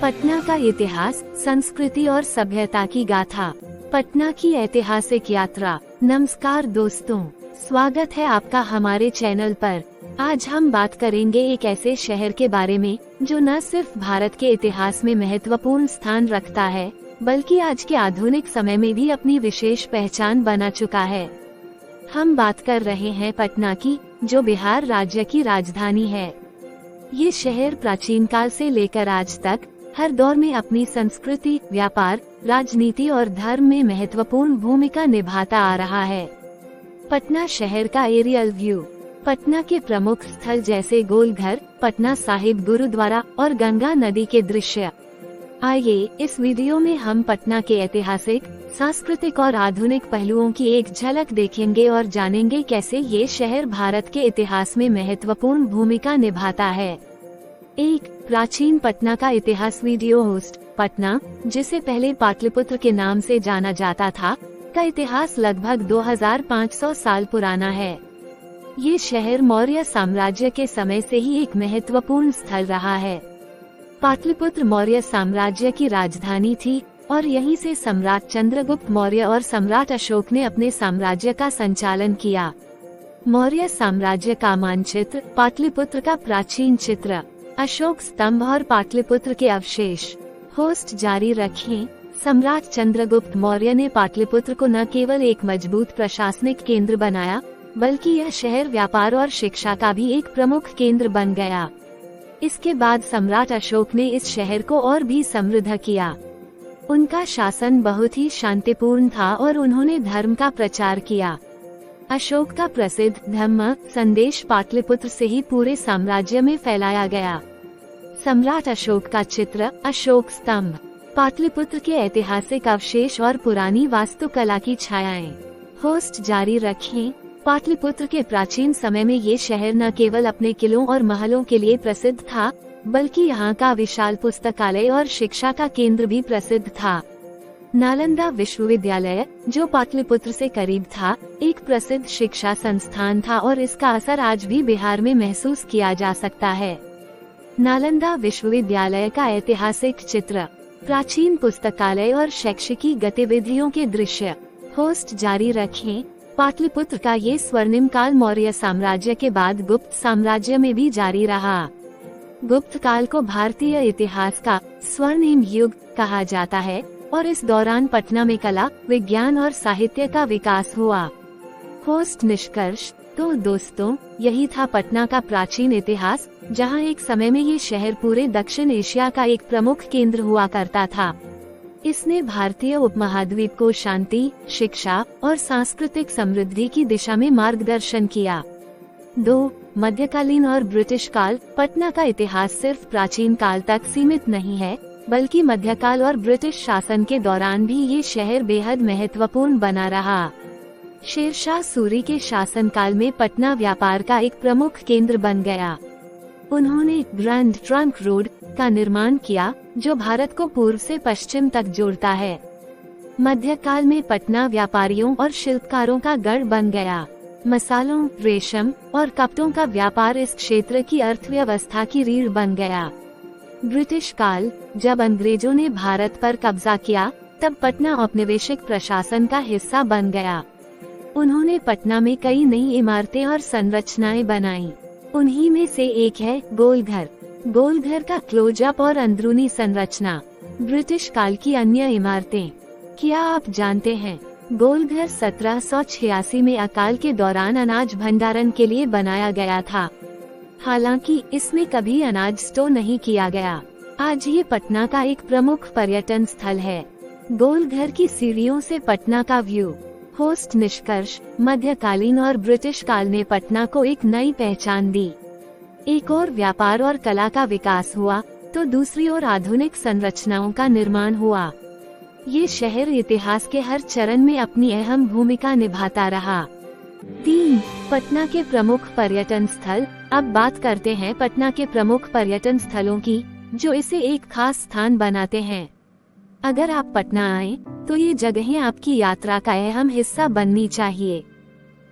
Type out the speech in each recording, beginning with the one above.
पटना का इतिहास, संस्कृति और सभ्यता की गाथा। पटना की ऐतिहासिक यात्रा। नमस्कार दोस्तों, स्वागत है आपका हमारे चैनल पर। आज हम बात करेंगे एक ऐसे शहर के बारे में जो न सिर्फ भारत के इतिहास में महत्वपूर्ण स्थान रखता है, बल्कि आज के आधुनिक समय में भी अपनी विशेष पहचान बना चुका है। हम बात कर रहे हैं पटना की, जो बिहार राज्य की राजधानी है। ये शहर प्राचीन काल से लेकर आज तक हर दौर में अपनी संस्कृति, व्यापार, राजनीति और धर्म में महत्वपूर्ण भूमिका निभाता आ रहा है। पटना शहर का एरियल व्यू। पटना के प्रमुख स्थल जैसे गोलघर, पटना साहिब गुरुद्वारा और गंगा नदी के दृश्य। आइए इस वीडियो में हम पटना के ऐतिहासिक, सांस्कृतिक और आधुनिक पहलुओं की एक झलक देखेंगे और जानेंगे कैसे ये शहर भारत के इतिहास में महत्वपूर्ण भूमिका निभाता है। एक प्राचीन पटना का इतिहास। Video host. पटना, जिसे पहले पाटलिपुत्र के नाम से जाना जाता था, का इतिहास लगभग 2500 साल पुराना है। ये शहर मौर्य साम्राज्य के समय से ही एक महत्वपूर्ण स्थल रहा है। पाटलिपुत्र मौर्य साम्राज्य की राजधानी थी और यहीं से सम्राट चंद्रगुप्त मौर्य और सम्राट अशोक ने अपने साम्राज्य का संचालन किया। मौर्य साम्राज्य का मानचित्र, पाटलिपुत्र का प्राचीन चित्र, अशोक स्तंभ और पाटलिपुत्र के अवशेष। होस्ट जारी रखें। सम्राट चंद्रगुप्त मौर्य ने पाटलिपुत्र को न केवल एक मजबूत प्रशासनिक केंद्र बनाया, बल्कि यह शहर व्यापार और शिक्षा का भी एक प्रमुख केंद्र बन गया। इसके बाद सम्राट अशोक ने इस शहर को और भी समृद्ध किया। उनका शासन बहुत ही शांतिपूर्ण था और उन्होंने धर्म का प्रचार किया। अशोक का प्रसिद्ध धम्म संदेश पाटलिपुत्र से ही पूरे साम्राज्य में फैलाया गया। सम्राट अशोक का चित्र, अशोक स्तंभ, पाटलिपुत्र के ऐतिहासिक अवशेष और पुरानी वास्तुकला की छायाएं। होस्ट जारी रखें। पाटलिपुत्र के प्राचीन समय में ये शहर न केवल अपने किलों और महलों के लिए प्रसिद्ध था, बल्कि यहाँ का विशाल पुस्तकालय और शिक्षा का केंद्र भी प्रसिद्ध था। नालंदा विश्वविद्यालय, जो पाटलिपुत्र से करीब था, एक प्रसिद्ध शिक्षा संस्थान था और इसका असर आज भी बिहार में महसूस किया जा सकता है। नालंदा विश्वविद्यालय का ऐतिहासिक चित्र, प्राचीन पुस्तकालय और शैक्षिकी गतिविधियों के दृश्य। होस्ट जारी रखें। पाटलिपुत्र का ये स्वर्णिम काल मौर्य साम्राज्य के बाद गुप्त साम्राज्य में भी जारी रहा। गुप्त काल को भारतीय इतिहास का स्वर्णिम युग कहा जाता है और इस दौरान पटना में कला, विज्ञान और साहित्य का विकास हुआ। होस्ट निष्कर्ष। तो दोस्तों, यही था पटना का प्राचीन इतिहास, जहां एक समय में ये शहर पूरे दक्षिण एशिया का एक प्रमुख केंद्र हुआ करता था। इसने भारतीय उपमहाद्वीप को शांति, शिक्षा और सांस्कृतिक समृद्धि की दिशा में मार्गदर्शन किया। 2. मध्यकालीन और ब्रिटिश काल। पटना का इतिहास सिर्फ प्राचीन काल तक सीमित नहीं है, बल्कि मध्यकाल और ब्रिटिश शासन के दौरान भी ये शहर बेहद महत्वपूर्ण बना रहा। शेरशाह सूरी के शासनकाल में पटना व्यापार का एक प्रमुख केंद्र बन गया। उन्होंने ग्रैंड ट्रंक रोड का निर्माण किया, जो भारत को पूर्व से पश्चिम तक जोड़ता है। मध्यकाल में पटना व्यापारियों और शिल्पकारों का गढ़ बन गया। मसालों, रेशम और कपड़ों का व्यापार इस क्षेत्र की अर्थव्यवस्था की रीढ़ बन गया। ब्रिटिश काल। जब अंग्रेजों ने भारत पर कब्जा किया, तब पटना औपनिवेशिक प्रशासन का हिस्सा बन गया। उन्होंने पटना में कई नई इमारतें और संरचनाएं बनाई। उन्हीं में से एक है गोलघर। गोलघर का क्लोजअप और अंदरूनी संरचना। ब्रिटिश काल की अन्य इमारतें। क्या आप जानते हैं, गोलघर 1786 में अकाल के दौरान अनाज भंडारण के लिए बनाया गया था। हालांकि इसमें कभी अनाज स्टोर नहीं किया गया। आज ये पटना का एक प्रमुख पर्यटन स्थल है। गोलघर की सीढ़ियों से पटना का व्यू। होस्ट निष्कर्ष। मध्यकालीन और ब्रिटिश काल ने पटना को एक नई पहचान दी। एक और व्यापार और कला का विकास हुआ, तो दूसरी ओर आधुनिक संरचनाओं का निर्माण हुआ। ये शहर इतिहास के हर चरण में अपनी अहम भूमिका निभाता रहा। 3. पटना के प्रमुख पर्यटन स्थल। अब बात करते हैं पटना के प्रमुख पर्यटन स्थलों की, जो इसे एक खास स्थान बनाते हैं। अगर आप पटना आए, तो ये जगहें आपकी यात्रा का अहम हिस्सा बननी चाहिए।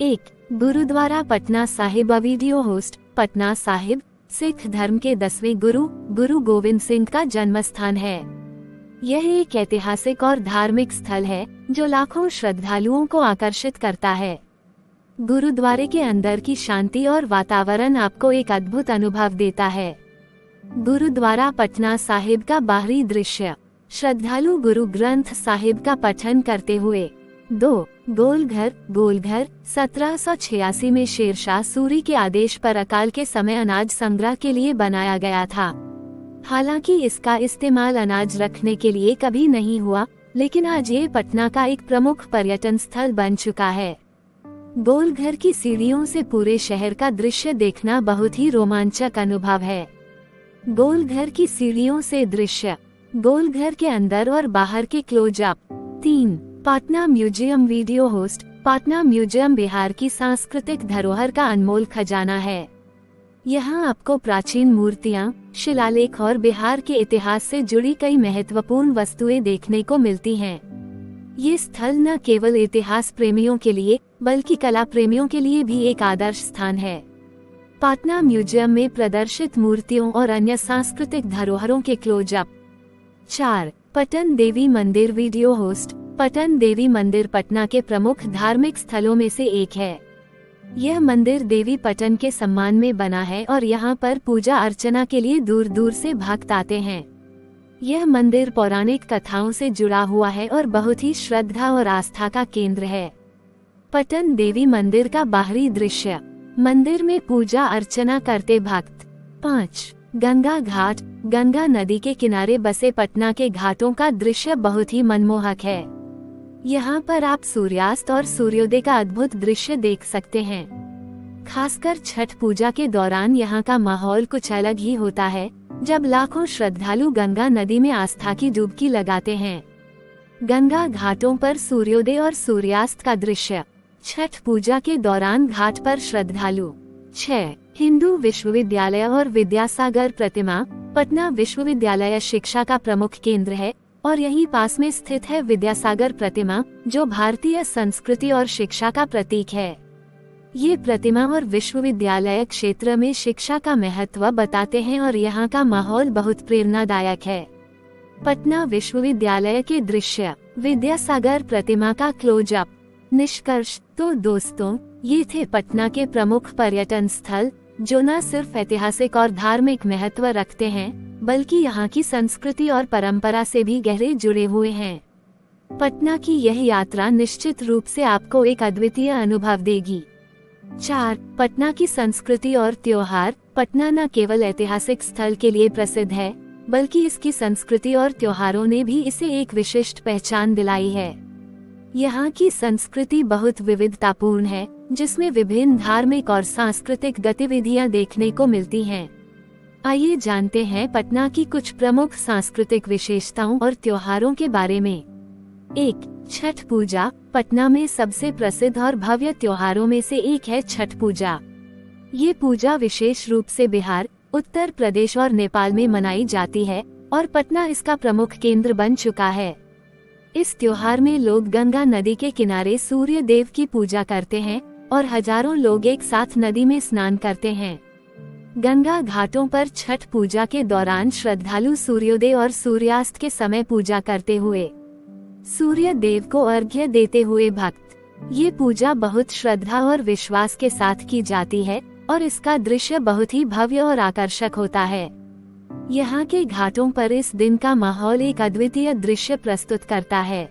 1. गुरुद्वारा पटना साहिब। Video host. पटना साहिब सिख धर्म के 10वें गुरु गुरु गोविंद सिंह का जन्म स्थान है। यह एक ऐतिहासिक और धार्मिक स्थल है जो लाखों श्रद्धालुओं को आकर्षित करता है। गुरुद्वारे के अंदर की शांति और वातावरण आपको एक अद्भुत अनुभव देता है। गुरुद्वारा पटना साहिब का बाहरी दृश्य। श्रद्धालु गुरु ग्रंथ साहिब का पठन करते हुए 2 गोलघर 1786 में शेरशाह सूरी के आदेश पर अकाल के समय अनाज संग्रह के लिए बनाया गया था। हालांकि इसका इस्तेमाल अनाज रखने के लिए कभी नहीं हुआ, लेकिन आज ये पटना का एक प्रमुख पर्यटन स्थल बन चुका है। गोलघर की सीढ़ियों से पूरे शहर का दृश्य देखना बहुत ही रोमांचक अनुभव है। गोलघर की सीढ़ियों से दृश्य, गोलघर के अंदर और बाहर के close up. 3 Patna museum. Video host. Patna museum Bihar की सांस्कृतिक धरोहर का अनमोल खजाना है। यहाँ आपको प्राचीन मूर्तियाँ, शिलालेख और बिहार के इतिहास से जुड़ी कई महत्वपूर्ण वस्तुएं देखने को मिलती हैं। ये स्थल न केवल इतिहास प्रेमियों के लिए बल्कि कला प्रेमियों के लिए भी एक आदर्श स्थान है। पटना म्यूजियम में प्रदर्शित मूर्तियों और अन्य सांस्कृतिक धरोहरों के क्लोजअप। 4 पटन देवी मंदिर। Video host. पटन देवी मंदिर पटना के प्रमुख धार्मिक स्थलों में से एक है। यह मंदिर देवी पटन के सम्मान में बना है और यहाँ पर पूजा अर्चना के लिए दूर दूर से भक्त आते हैं। यह मंदिर पौराणिक कथाओं से जुड़ा हुआ है और बहुत ही श्रद्धा और आस्था का केंद्र है। पटन देवी मंदिर का बाहरी दृश्य। मंदिर में पूजा अर्चना करते भक्त। 5 गंगा घाट। गंगा नदी के किनारे बसे पटना के घाटों का दृश्य बहुत ही मनमोहक है। यहाँ पर आप सूर्यास्त और सूर्योदय का अद्भुत दृश्य देख सकते हैं। खासकर छठ पूजा के दौरान यहाँ का माहौल कुछ अलग ही होता है, जब लाखों श्रद्धालु गंगा नदी में आस्था की डुबकी लगाते हैं। गंगा घाटों पर सूर्योदय और सूर्यास्त का दृश्य। छठ पूजा के दौरान घाट पर श्रद्धालु। 6 हिंदू विश्वविद्यालय और विद्यासागर प्रतिमा। पटना विश्वविद्यालय शिक्षा का प्रमुख केंद्र है और यहीं पास में स्थित है विद्यासागर प्रतिमा, जो भारतीय संस्कृति और शिक्षा का प्रतीक है। ये प्रतिमा और विश्वविद्यालय क्षेत्र में शिक्षा का महत्व बताते हैं और यहाँ का माहौल बहुत प्रेरणादायक है। पटना विश्वविद्यालय के दृश्य। विद्यासागर प्रतिमा का क्लोजअप। निष्कर्ष। तो दोस्तों, ये थे पटना के प्रमुख पर्यटन स्थल, जो न सिर्फ ऐतिहासिक और धार्मिक महत्व रखते हैं, बल्कि यहाँ की संस्कृति और परंपरा से भी गहरे जुड़े हुए हैं। पटना की यह यात्रा निश्चित रूप से आपको एक अद्वितीय अनुभव देगी। 4 पटना की संस्कृति और त्योहार। पटना न केवल ऐतिहासिक स्थल के लिए प्रसिद्ध है, बल्कि इसकी संस्कृति और त्योहारों ने भी इसे एक विशिष्ट पहचान दिलाई है। यहाँ की संस्कृति बहुत विविधतापूर्ण है, जिसमें विभिन्न धार्मिक और सांस्कृतिक गतिविधियाँ देखने को मिलती हैं। आइए जानते हैं पटना की कुछ प्रमुख सांस्कृतिक विशेषताओं और त्योहारों के बारे में। 1 छठ पूजा। पटना में सबसे प्रसिद्ध और भव्य त्योहारों में से एक है छठ पूजा। ये पूजा विशेष रूप से बिहार, उत्तर प्रदेश और नेपाल में मनाई जाती है और पटना इसका प्रमुख केंद्र बन चुका है। इस त्योहार में लोग गंगा नदी के किनारे सूर्य देव की पूजा करते हैं और हजारों लोग एक साथ नदी में स्नान करते हैं। गंगा घाटों पर छठ पूजा के दौरान श्रद्धालु सूर्योदय और सूर्यास्त के समय पूजा करते हुए सूर्य देव को अर्घ्य देते हुए भक्त। ये पूजा बहुत श्रद्धा और विश्वास के साथ की जाती है और इसका दृश्य बहुत ही भव्य और आकर्षक होता है। यहाँ के घाटों पर इस दिन का माहौल एक अद्वितीय दृश्य प्रस्तुत करता है।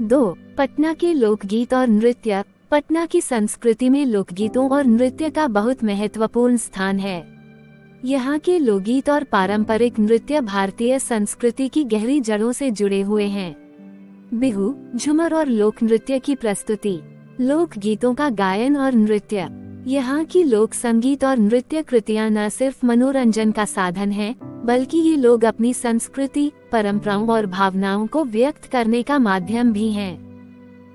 2 पटना के लोकगीत और नृत्य। पटना की संस्कृति में लोकगीतों और नृत्य का बहुत महत्वपूर्ण स्थान है। यहाँ के लोकगीत और पारंपरिक नृत्य भारतीय संस्कृति की गहरी जड़ों से जुड़े हुए हैं। बिहू, झूमर और लोक नृत्य की प्रस्तुति। लोक गीतों का गायन और नृत्य। यहाँ की लोक संगीत और नृत्य कृतियाँ न सिर्फ मनोरंजन का साधन हैं, बल्कि ये लोग अपनी संस्कृति, परंपराओं और भावनाओं को व्यक्त करने का माध्यम भी हैं।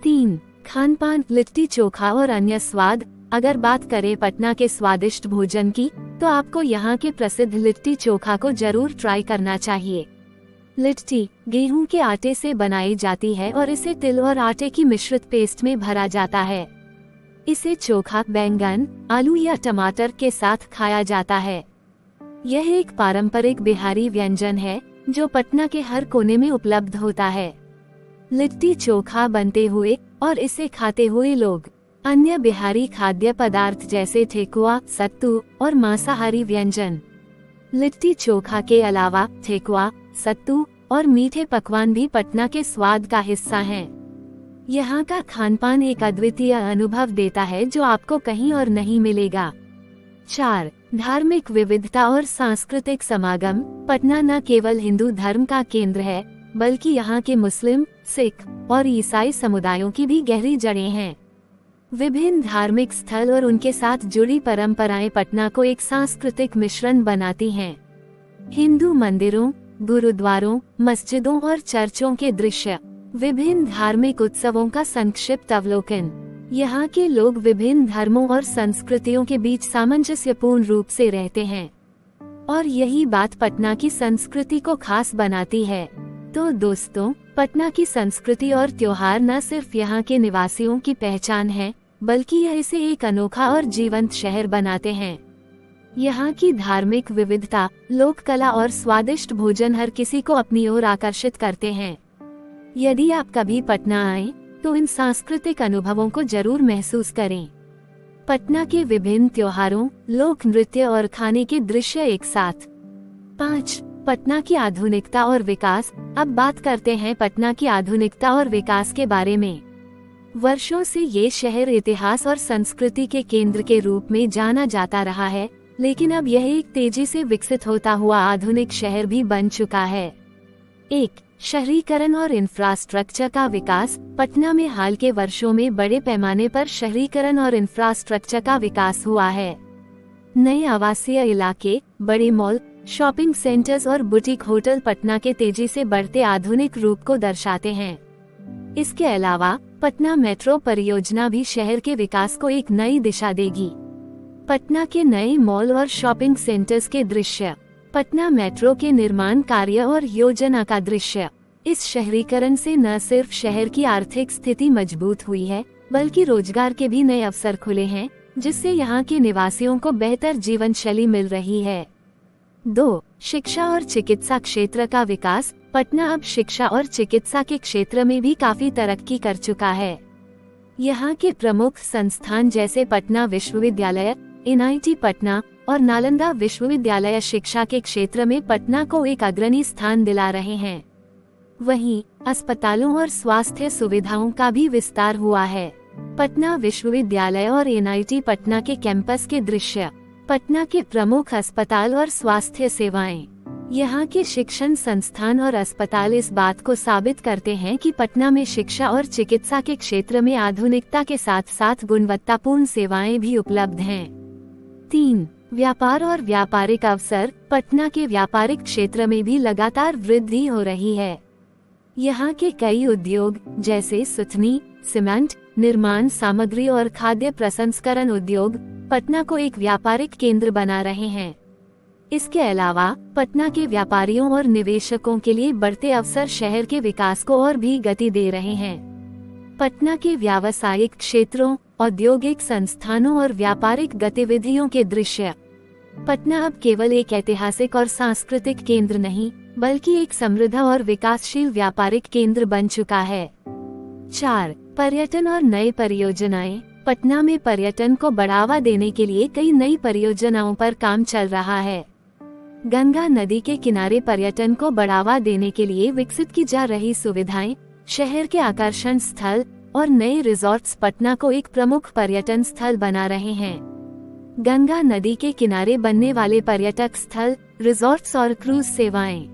3 खान पान। लिट्टी चोखा और अन्य स्वाद। अगर बात करें पटना के स्वादिष्ट भोजन की, तो आपको यहाँ के प्रसिद्ध लिट्टी चोखा को जरूर ट्राई करना चाहिए। लिट्टी गेहूं के आटे से बनाई जाती है और इसे तिल और आटे की मिश्रित पेस्ट में भरा जाता है। इसे चोखा, बैंगन, आलू या टमाटर के साथ खाया जाता है। यह एक पारंपरिक बिहारी व्यंजन है जो पटना के हर कोने में उपलब्ध होता है। लिट्टी चोखा बनते हुए और इसे खाते हुए लोग अन्य बिहारी खाद्य पदार्थ जैसे ठेकुआ, सत्तू और मांसाहारी व्यंजन। लिट्टी चोखा के अलावा ठेकुआ, सत्तू और मीठे पकवान भी पटना के स्वाद का हिस्सा हैं। यहाँ का खानपान एक अद्वितीय अनुभव देता है जो आपको कहीं और नहीं मिलेगा। 4. धार्मिक विविधता और सांस्कृतिक समागम। पटना न केवल हिंदू धर्म का केंद्र है, बल्कि यहाँ के मुस्लिम, सिख और ईसाई समुदायों की भी गहरी जड़ें हैं। विभिन्न धार्मिक स्थल और उनके साथ जुड़ी परंपराएं पटना को एक सांस्कृतिक मिश्रण बनाती हैं। हिंदू मंदिरों, गुरुद्वारों, मस्जिदों और चर्चों के दृश्य, विभिन्न धार्मिक उत्सवों का संक्षिप्त अवलोकन। यहाँ के लोग विभिन्न धर्मों और संस्कृतियों के बीच सामंजस्यपूर्ण रूप से रहते हैं और यही बात पटना की संस्कृति को खास बनाती है। तो दोस्तों, पटना की संस्कृति और त्योहार न सिर्फ यहाँ के निवासियों की पहचान है, बल्कि यह इसे एक अनोखा और जीवंत शहर बनाते हैं। यहाँ की धार्मिक विविधता, लोक कला और स्वादिष्ट भोजन हर किसी को अपनी ओर आकर्षित करते हैं। यदि आप कभी पटना आएं, तो इन सांस्कृतिक अनुभवों को जरूर महसूस करें। पटना के विभिन्न त्योहारों, लोक नृत्य और खाने के दृश्य एक साथ। 5. पटना की आधुनिकता और विकास। अब बात करते हैं पटना की आधुनिकता और विकास के बारे में। वर्षों से ये शहर इतिहास और संस्कृति के केंद्र के रूप में जाना जाता रहा है, लेकिन अब यह एक तेजी से विकसित होता हुआ आधुनिक शहर भी बन चुका है। 1. शहरीकरण और इंफ्रास्ट्रक्चर का विकास। पटना में हाल के वर्षों में बड़े पैमाने पर शहरीकरण और इंफ्रास्ट्रक्चर का विकास हुआ है। नए आवासीय इलाके, बड़े मॉल, शॉपिंग सेंटर्स और बुटीक होटल पटना के तेजी से बढ़ते आधुनिक रूप को दर्शाते हैं। इसके अलावा पटना मेट्रो परियोजना भी शहर के विकास को एक नई दिशा देगी। पटना के नए मॉल और शॉपिंग सेंटर्स के दृश्य, पटना मेट्रो के निर्माण कार्य और योजना का दृश्य। इस शहरीकरण से न सिर्फ शहर की आर्थिक स्थिति मजबूत हुई है, बल्कि रोजगार के भी नए अवसर खुले हैं, जिससे यहाँ के निवासियों को बेहतर जीवन शैली मिल रही है। 2. शिक्षा और चिकित्सा क्षेत्र का विकास। पटना अब शिक्षा और चिकित्सा के क्षेत्र में भी काफी तरक्की कर चुका है। यहाँ के प्रमुख संस्थान जैसे पटना विश्वविद्यालय, NIT पटना और नालंदा विश्वविद्यालय शिक्षा के क्षेत्र में पटना को एक अग्रणी स्थान दिला रहे हैं। वहीं अस्पतालों और स्वास्थ्य सुविधाओं का भी विस्तार हुआ है। पटना विश्वविद्यालय और NIT पटना के कैंपस के दृश्य, पटना के प्रमुख अस्पताल और स्वास्थ्य सेवाएं। यहाँ के शिक्षण संस्थान और अस्पताल इस बात को साबित करते हैं कि पटना में शिक्षा और चिकित्सा के क्षेत्र में आधुनिकता के साथ साथ गुणवत्तापूर्ण सेवाएं भी उपलब्ध हैं। 3. व्यापार और व्यापारिक अवसर। पटना के व्यापारिक क्षेत्र में भी लगातार वृद्धि हो रही है। यहाँ के कई उद्योग जैसे सुथनी, सीमेंट, निर्माण सामग्री और खाद्य प्रसंस्करण उद्योग पटना को एक व्यापारिक केंद्र बना रहे हैं। इसके अलावा पटना के व्यापारियों और निवेशकों के लिए बढ़ते अवसर शहर के विकास को और भी गति दे रहे हैं। पटना के व्यावसायिक क्षेत्रों, औद्योगिक संस्थानों और व्यापारिक गतिविधियों के दृश्य। पटना अब केवल एक ऐतिहासिक और सांस्कृतिक केंद्र नहीं, बल्कि एक समृद्ध और विकासशील व्यापारिक केंद्र बन चुका है। 4. पर्यटन और नई परियोजनाएं। पटना में पर्यटन को बढ़ावा देने के लिए कई नई परियोजनाओं पर काम चल रहा है। गंगा नदी के किनारे पर्यटन को बढ़ावा देने के लिए विकसित की जा रही सुविधाएं, शहर के आकर्षण स्थल और नए रिजॉर्ट्स पटना को एक प्रमुख पर्यटन स्थल बना रहे हैं। गंगा नदी के किनारे बनने वाले पर्यटक स्थल, रिजॉर्ट्स और क्रूज सेवाएं,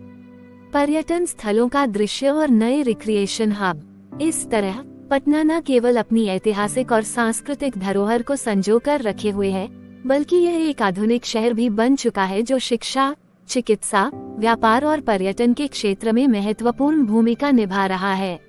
पर्यटन स्थलों का दृश्य और नए रिक्रिएशन हब। इस तरह पटना न केवल अपनी ऐतिहासिक और सांस्कृतिक धरोहर को संजोकर रखे हुए है, बल्कि यह एक आधुनिक शहर भी बन चुका है जो शिक्षा, चिकित्सा, व्यापार और पर्यटन के क्षेत्र में महत्वपूर्ण भूमिका निभा रहा है।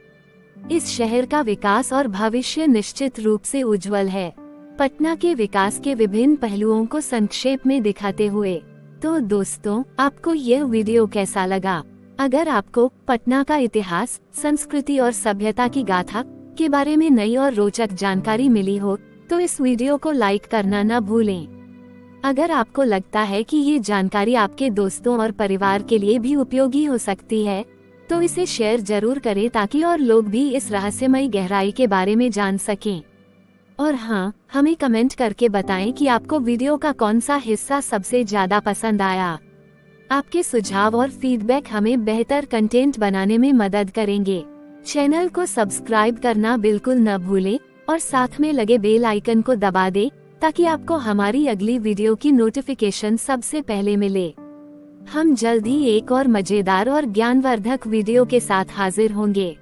इस शहर का विकास और भविष्य निश्चित रूप से उज्जवल है। पटना के विकास के विभिन्न पहलुओं को संक्षेप में दिखाते हुए, तो दोस्तों, आपको यह वीडियो कैसा लगा? अगर आपको पटना का इतिहास, संस्कृति और सभ्यता की गाथा के बारे में नई और रोचक जानकारी मिली हो, तो इस वीडियो को लाइक करना न भूलें। अगर आपको लगता है कि ये जानकारी आपके दोस्तों और परिवार के लिए भी उपयोगी हो सकती है, तो इसे शेयर जरूर करें ताकि और लोग भी इस रहस्यमयी गहराई के बारे में जान सकें। और हाँ, हमें कमेंट करके बताएं कि आपको वीडियो का कौन सा हिस्सा सबसे ज्यादा पसंद आया। आपके सुझाव और फीडबैक हमें बेहतर कंटेंट बनाने में मदद करेंगे। चैनल को सब्सक्राइब करना बिल्कुल न भूलें और साथ में लगे बेल आइकन को दबा दें ताकि आपको हमारी अगली वीडियो की नोटिफिकेशन सबसे पहले मिले। हम जल्द ही एक और मजेदार और ज्ञानवर्धक वीडियो के साथ हाजिर होंगे।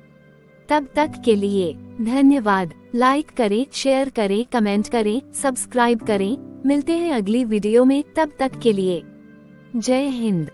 तब तक के लिए धन्यवाद। लाइक करें, शेयर करें, कमेंट करें, सब्सक्राइब करें। मिलते हैं अगली वीडियो में, तब तक के लिए जय हिंद।